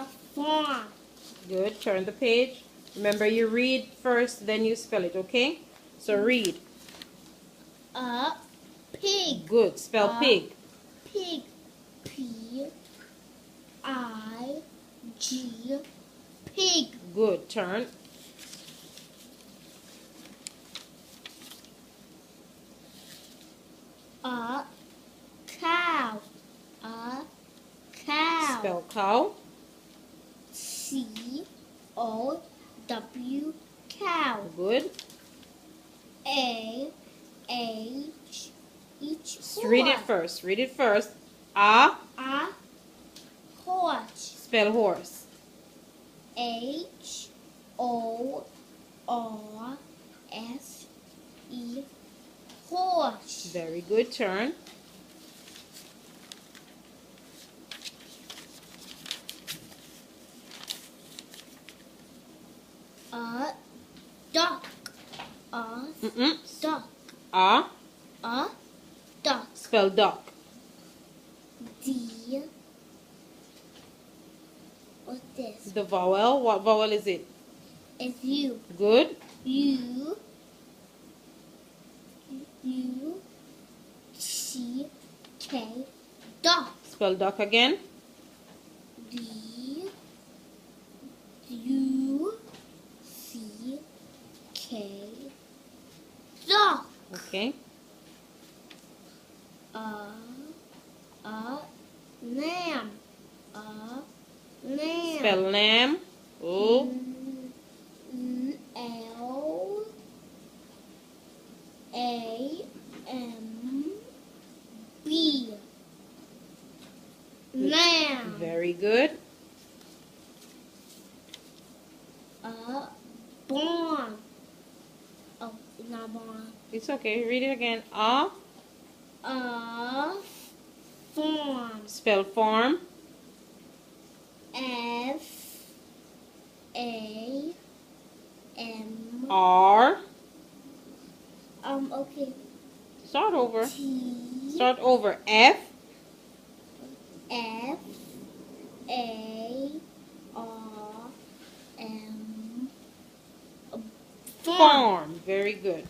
farm. Good. Turn the page. Remember, you read first, then you spell it, okay? So read. A pig. Good. Spell pig. Pig. P-I-G. Pig. Good. Turn. A cow. A cow. Spell cow. C-O-W. Cow. Good. A-H. Read it first. Read it first. A. A horse. Spell horse. H-O-R-S-E. Horse. Very good. Turn. A duck. A duck. A. A duck. Spell duck. D. What's this? The vowel. What vowel is it? It's U. Good. U. U. C. K. Duck. Spell duck again. D. U. C. K. Duck. Okay. Lamb. Lamb. Spell lamb. O. L. A. M. B. Lamb. Very good. Barn. Oh, it's not barn. It's okay. Read it again. A. Farm. Spell farm. F. A. M. R. Okay. Start over. T. Start over. F. F. A. R. M. Farm. Very good.